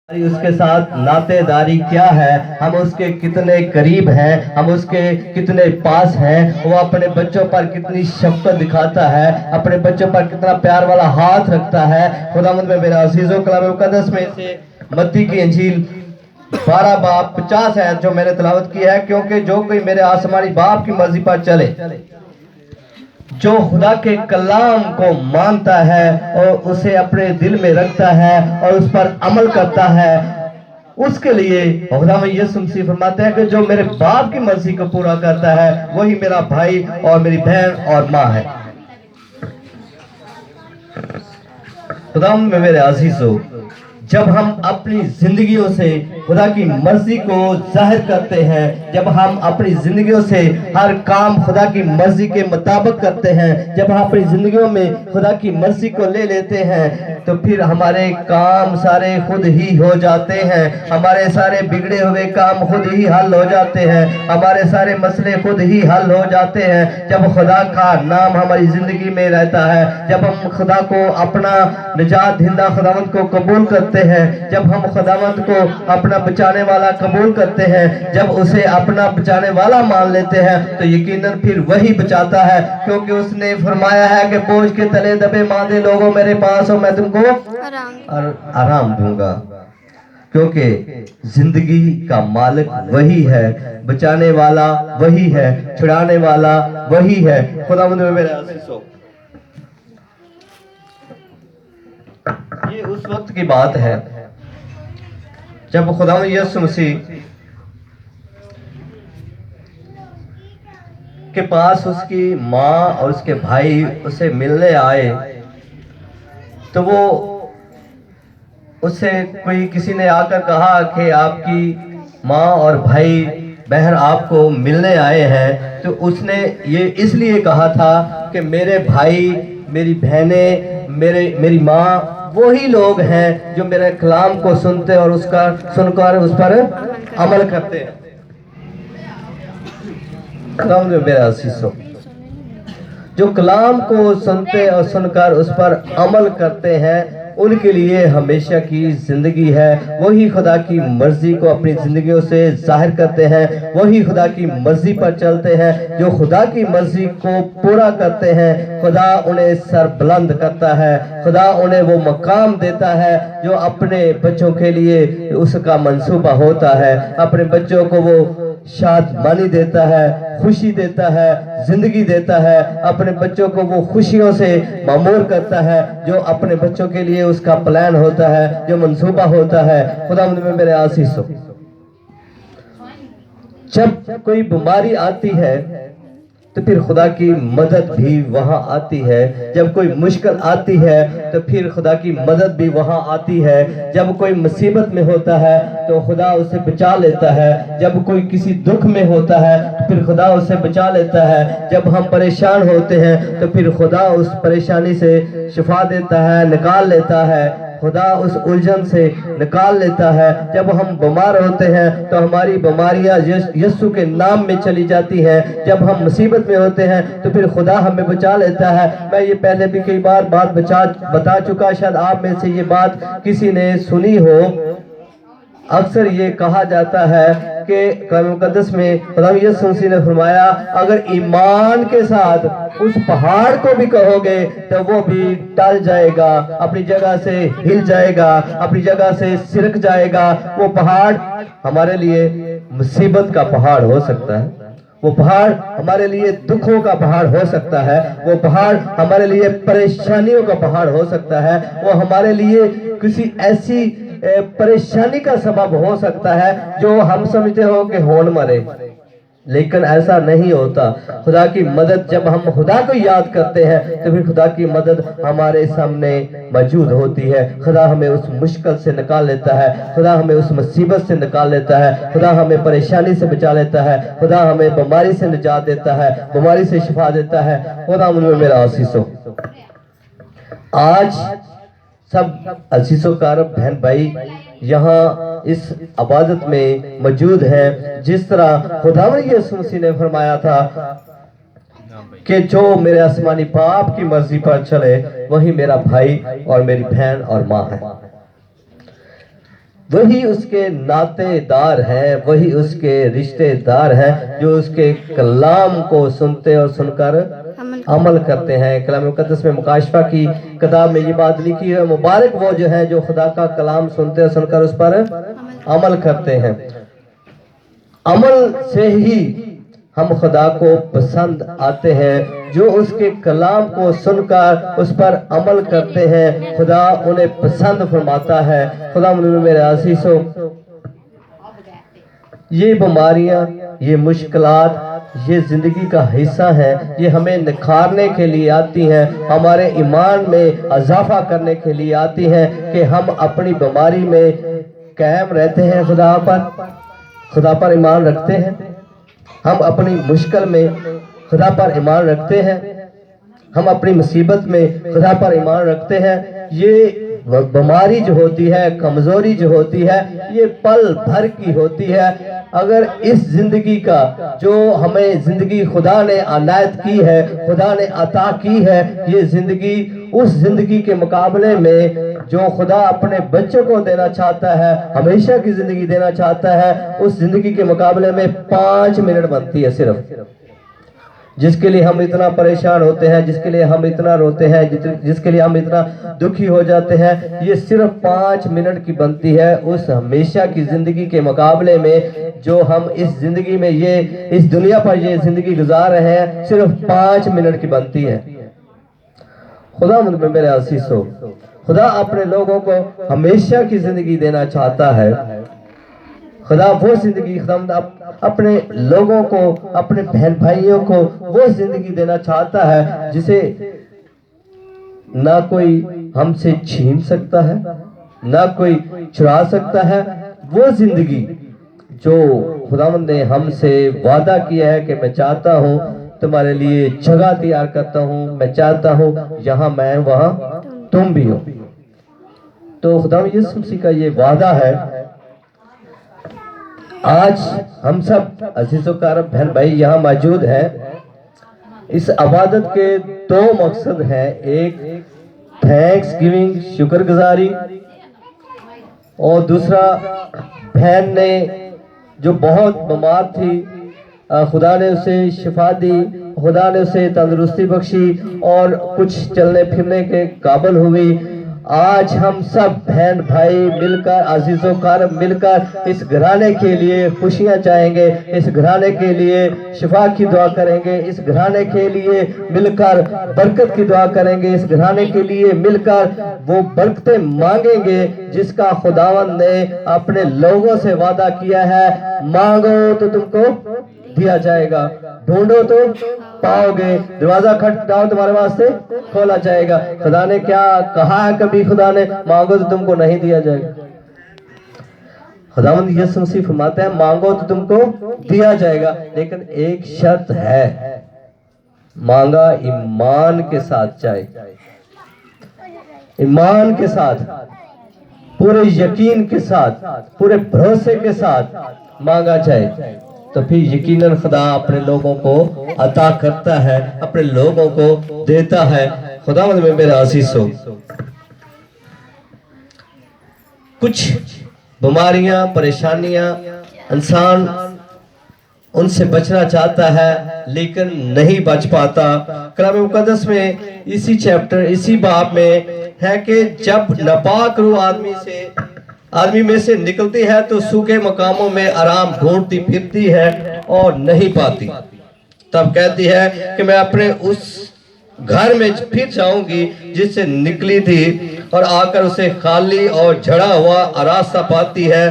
اس کے ساتھ ناطے داری کیا ہے، ہم اس کے کتنے قریب ہیں، ہم اس کے کتنے پاس ہیں، وہ اپنے بچوں پر کتنی شفقت دکھاتا ہے، اپنے بچوں پر کتنا پیار والا ہاتھ رکھتا ہے۔ خداوند میں میرا عزیزو، کلام مقدس میں سے متی کی انجیل 12 باب 50 ہے جو میں نے تلاوت کی ہے، کیونکہ جو کوئی میرے آسمانی باپ کی مرضی پر چلے، جو خدا کے کلام کو مانتا ہے اور اسے اپنے دل میں رکھتا ہے اور اس پر عمل کرتا ہے، اس کے لیے خدا میں یسوع مسیح فرماتے ہیں کہ جو میرے باپ کی مرضی کو پورا کرتا ہے وہی میرا بھائی اور میری بہن اور ماں ہے۔ خدا میں میرے عزیزو، جب ہم اپنی زندگیوں سے خدا کی مرضی کو ظاہر کرتے ہیں، جب ہم اپنی زندگیوں سے ہر کام خدا کی مرضی کے مطابق کرتے ہیں، جب ہم اپنی زندگیوں میں خدا کی مرضی کو لے لیتے ہیں، تو پھر ہمارے کام سارے خود ہی ہو جاتے ہیں، ہمارے سارے بگڑے ہوئے کام خود ہی حل ہو جاتے ہیں، ہمارے سارے مسئلے خود ہی حل ہو جاتے ہیں جب خدا کا نام ہماری زندگی میں رہتا ہے، جب ہم خدا کو اپنا نجات دہندہ خداوند کو قبول کرتے ہیں، جب ہم خداوند کو اپنا بچانے والا قبول کرتے ہیں، جب اسے اپنا بچانے والا مان لیتے ہیں، تو یقیناً پھر وہی بچاتا ہے، کیونکہ اس نے فرمایا ہے کہ بوجھ کے تلے دبے ماندے لوگوں میرے پاس ہو، میں تم کو آرام دوں گا۔ کیونکہ زندگی کا مالک وہی ہے، بچانے والا وہی ہے، چھڑانے والا وہی ہے۔ خداوند میں میرے عزیزو، یہ اس وقت کی بات ہے جب خداوند یسوع مسیح کے پاس اس کی ماں اور اس کے بھائی اسے ملنے آئے، تو وہ اس سے کسی نے آ کر کہا کہ آپ کی ماں اور بھائی بہن آپ کو ملنے آئے ہیں، تو اس نے یہ اس لیے کہا تھا کہ میرے بھائی، میری بہنیں، میری ماں وہی لوگ ہیں جو میرے کلام کو سنتے اور سن کر اس پر عمل کرتے ہیں۔ کلام میں میرا عزیزو، جو کلام کو سنتے اور سن کر اس پر عمل کرتے ہیں، ان کے لیے ہمیشہ کی زندگی ہے، وہی خدا کی مرضی کو اپنی زندگیوں سے ظاہر کرتے ہیں، وہی خدا کی مرضی پر چلتے ہیں۔ جو خدا کی مرضی کو پورا کرتے ہیں، خدا انہیں سر بلند کرتا ہے، خدا انہیں وہ مقام دیتا ہے جو اپنے بچوں کے لیے اس کا منصوبہ ہوتا ہے، اپنے بچوں کو وہ شادمانی دیتا ہے، خوشی دیتا ہے، زندگی دیتا ہے، اپنے بچوں کو وہ خوشیوں سے معمور کرتا ہے جو اپنے بچوں کے لیے اس کا پلان ہوتا ہے، جو منصوبہ ہوتا ہے۔ خداوند میں میرے عزیزو، جب کوئی بیماری آتی ہے تو پھر خدا کی مدد بھی وہاں آتی ہے، جب کوئی مشکل آتی ہے تو پھر خدا کی مدد بھی وہاں آتی ہے، جب کوئی مصیبت میں ہوتا ہے تو خدا اسے بچا لیتا ہے، جب کوئی کسی دکھ میں ہوتا ہے تو پھر خدا اسے بچا لیتا ہے، جب ہم پریشان ہوتے ہیں تو پھر خدا اس پریشانی سے شفا دیتا ہے، نکال لیتا ہے، خدا اس الجھن سے نکال لیتا ہے۔ جب ہم بیمار ہوتے ہیں تو ہماری بیماریاں یسوع کے نام میں چلی جاتی ہیں، جب ہم مصیبت میں ہوتے ہیں تو پھر خدا ہمیں بچا لیتا ہے۔ میں یہ پہلے بھی کئی بار بات بتا چکا، شاید آپ میں سے یہ بات کسی نے سنی ہو۔ اکثر یہ کہا جاتا ہے کہ کلام مقدس میں خدا یسوع مسیح نے فرمایا، اگر ایمان کے ساتھ اس پہاڑ کو بھی کہو گے تو وہ بھی ٹل جائے گا، اپنی جگہ سے ہل جائے گا، اپنی جگہ سے سرک جائے گا۔ وہ پہاڑ ہمارے لیے مصیبت کا پہاڑ ہو سکتا ہے، وہ پہاڑ ہمارے لیے دکھوں کا پہاڑ ہو سکتا ہے، وہ پہاڑ ہمارے لیے پریشانیوں کا پہاڑ ہو سکتا ہے، وہ ہمارے لیے کسی ایسی پریشانی کا سبب ہو سکتا ہے جو ہم سمجھتے ہو کہ ہون مرے، لیکن ایسا نہیں ہوتا۔ خدا کی مدد، جب ہم خدا کو یاد کرتے ہیں تو پھر خدا کی مدد ہمارے سامنے موجود ہوتی ہے۔ خدا ہمیں اس مشکل سے نکال لیتا ہے، خدا ہمیں اس مصیبت سے نکال لیتا ہے، خدا ہمیں پریشانی سے بچا لیتا ہے، خدا ہمیں بیماری سے نجات دیتا ہے، بیماری سے شفا دیتا ہے۔ خدا میں میرا عزیزو، آج سب عزیزو کارب بہن بھائی یہاں اس عبادت میں موجود ہیں، جس طرح خداوند یسوع مسیح نے فرمایا تھا کہ جو میرے آسمانی باپ کی مرضی پر چلے وہی میرا بھائی اور میری بہن اور ماں ہے۔ وہی اس کے ناطے دار ہیں، وہی اس کے رشتے دار ہیں جو اس کے کلام کو سنتے اور سن کر عمل کرتے ہیں۔ کلام مقدس میں مکاشفہ کی کتاب میں یہ بات لکھی ہے، مبارک وہ جو ہیں جو خدا کا کلام سنتے اور سن کر اس پر عمل کرتے ہیں۔ عمل سے ہی ہم خدا کو پسند آتے ہیں، جو اس کے کلام کو سن کر اس پر عمل کرتے ہیں خدا انہیں پسند فرماتا ہے۔ خدا میرے عزیزو، یہ بیماریاں، یہ مشکلات، یہ زندگی کا حصہ ہیں، یہ ہمیں نکھارنے کے لیے آتی ہیں، ہمارے ایمان میں اضافہ کرنے کے لیے آتی ہیں کہ ہم اپنی بیماری میں قائم رہتے ہیں، خدا پر ایمان رکھتے ہیں، ہم اپنی مشکل میں خدا پر ایمان رکھتے ہیں، ہم اپنی مصیبت میں خدا پر ایمان رکھتے ہیں۔ یہ بیماری جو ہوتی ہے، کمزوری جو ہوتی ہے، یہ پل بھر کی ہوتی ہے۔ اگر اس زندگی کا جو ہمیں زندگی خدا نے عنایت کی ہے، خدا نے عطا کی ہے، یہ زندگی اس زندگی کے مقابلے میں جو خدا اپنے بچوں کو دینا چاہتا ہے، ہمیشہ کی زندگی دینا چاہتا ہے، اس زندگی کے مقابلے میں 5 منٹ بنتی ہے صرف۔ جس کے لیے ہم اتنا پریشان ہوتے ہیں، جس کے لیے ہم اتنا روتے ہیں، جس کے لیے ہم اتنا دکھی ہو جاتے ہیں، یہ صرف 5 منٹ کی بنتی ہے اس ہمیشہ کی زندگی کے مقابلے میں جو ہم اس زندگی میں اس دنیا پر یہ زندگی گزار رہے ہیں، صرف 5 منٹ کی بنتی ہے۔ خدا میرے عزیزو، خدا اپنے لوگوں کو ہمیشہ کی زندگی دینا چاہتا ہے۔ خدا وہ زندگی اپنے لوگوں کو، اپنے بہن بھائیوں کو وہ زندگی دینا چاہتا ہے جسے نہ کوئی ہم سے چھین سکتا ہے، نہ کوئی چرا سکتا ہے۔ وہ زندگی جو خداوند نے ہم سے وعدہ کیا ہے کہ میں چاہتا ہوں تمہارے لیے جگہ تیار کرتا ہوں، میں چاہتا ہوں یہاں میں وہاں تم بھی ہو۔ تو خداوند یسوع مسیح کا یہ وعدہ ہے۔ آج ہم سب عزیز و کرام بہن بھائی یہاں موجود ہیں۔ اس عبادت کے 2 مقصد ہیں، ایک تھینکس گیونگ، شکر گزاری، اور دوسرا بہن نے جو بہت بیمار تھی، خدا نے اسے شفا دی، خدا نے اسے تندرستی بخشی اور کچھ چلنے پھرنے کے قابل ہوئی۔ آج ہم سب بہن بھائی مل کر، عزیز و کرام مل کر اس گھرانے کے لیے خوشیاں چاہیں گے، اس گھرانے کے لیے شفا کی دعا کریں گے، اس گھرانے کے لیے مل کر برکت کی دعا کریں گے، اس گھرانے کے لیے مل کر وہ برکتیں مانگیں گے جس کا خداوند نے اپنے لوگوں سے وعدہ کیا ہے۔ مانگو تو تم کو دیا جائے گا، ڈھونڈو تو پاؤ گے، دروازہ کھٹکھٹاؤ تمہارے واسطے کھولا جائے گا۔ خدا نے کیا کہا ہے؟ کبھی خدا نے مانگو تو تم کو نہیں دیا جائے گا؟ خداوند یسوع مسیح فرماتے ہیں مانگو تو تم کو دیا جائے گا، لیکن ایک شرط ہے، مانگا ایمان کے ساتھ جائے، ایمان کے ساتھ، پورے یقین کے ساتھ، پورے بھروسے کے ساتھ مانگا جائے، تو پھر یقیناً خدا اپنے لوگوں کو عطا کرتا ہے، اپنے لوگوں کو دیتا ہے۔ خداوند میں میرے عزیزو، کچھ بیماریاں، پریشانیاں انسان ان سے بچنا چاہتا ہے لیکن نہیں بچ پاتا۔ کلام مقدس میں اسی چیپٹر، اسی باب میں ہے کہ جب ناپاک روح آدمی میں سے نکلتی ہے تو سوکھے مقاموں میں آرام ڈھونڈتی پھرتی ہے اور نہیں پاتی، تب کہتی ہے کہ میں اپنے اس گھر میں پھر جاؤں گی جس سے نکلی تھی، اور آ کر اسے خالی اور جھڑا ہوا آراستہ پاتی ہے۔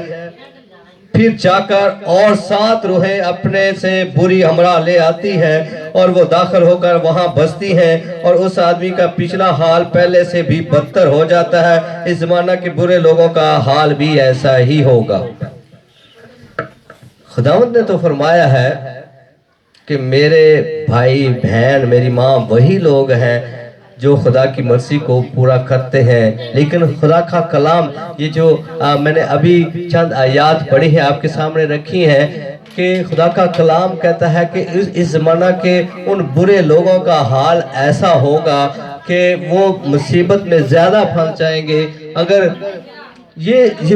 پھر جا کر اور 7 روحیں اپنے سے بری ہمراہ لے آتی ہیں اور وہ داخل ہو کر وہاں بستی ہیں، اور اس آدمی کا پچھلا حال پہلے سے بھی بدتر ہو جاتا ہے۔ اس زمانہ کے برے لوگوں کا حال بھی ایسا ہی ہوگا۔ خداوند نے تو فرمایا ہے کہ میرے بھائی بہن، میری ماں وہی لوگ ہیں جو خدا کی مرضی کو پورا کرتے ہیں، لیکن خدا کا کلام، یہ جو میں نے ابھی چند آیات پڑھی ہیں آپ کے سامنے رکھی ہیں، کہ خدا کا کلام کہتا ہے کہ اس زمانہ کے ان برے لوگوں کا حال ایسا ہوگا کہ وہ مصیبت میں زیادہ پھنس جائیں گے۔ اگر یہ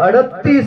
38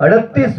38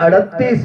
38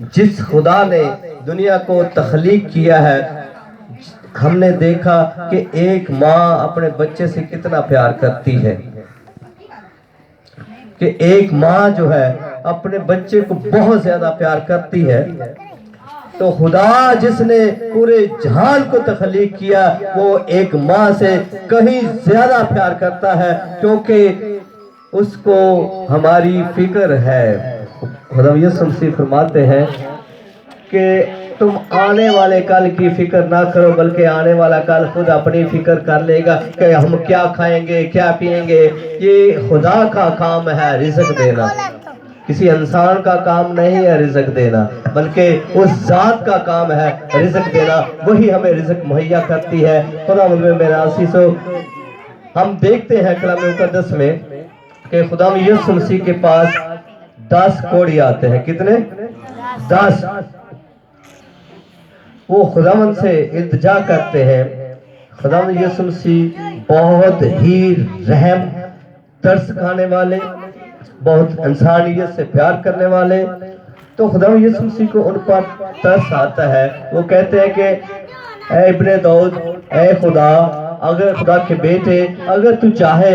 جس خدا نے دنیا کو تخلیق کیا ہے، ہم نے دیکھا کہ ایک ماں اپنے بچے سے کتنا پیار کرتی ہے، کہ ایک ماں جو ہے اپنے بچے کو بہت زیادہ پیار کرتی ہے۔ تو خدا جس نے پورے جہان کو تخلیق کیا وہ ایک ماں سے کہیں زیادہ پیار کرتا ہے، کیونکہ اس کو ہماری فکر ہے۔ خدا یسوع مسیح فرماتے ہیں کہ تم آنے والے کل کی فکر نہ کرو، بلکہ آنے والا کل خود اپنی فکر کر لے گا کہ ہم کیا کھائیں گے، کیا پئیں گے۔ یہ خدا کا کام ہے رزق دینا، کسی انسان کا کام نہیں ہے رزق دینا، بلکہ اس ذات کا کام ہے رزق دینا، وہی ہمیں رزق مہیا کرتی ہے۔ خدا میرا عزیزو، ہم دیکھتے ہیں کلام مقدس میں کہ خدا یسوع مسیح کے پاس 10 کوڑی آتے ہیں۔ کتنے؟ 10۔ وہ خداوند سے التجا کرتے ہیں۔ خداوند یسوع مسیح بہت ہی رحم، ترس کھانے والے، بہت انسانیت سے پیار کرنے والے، تو خداوند یسوع مسیح کو ان پر ترس آتا ہے۔ وہ کہتے ہیں کہ اے ابن داؤد، اے خدا، اگر خدا کے بیٹے، اگر تو چاہے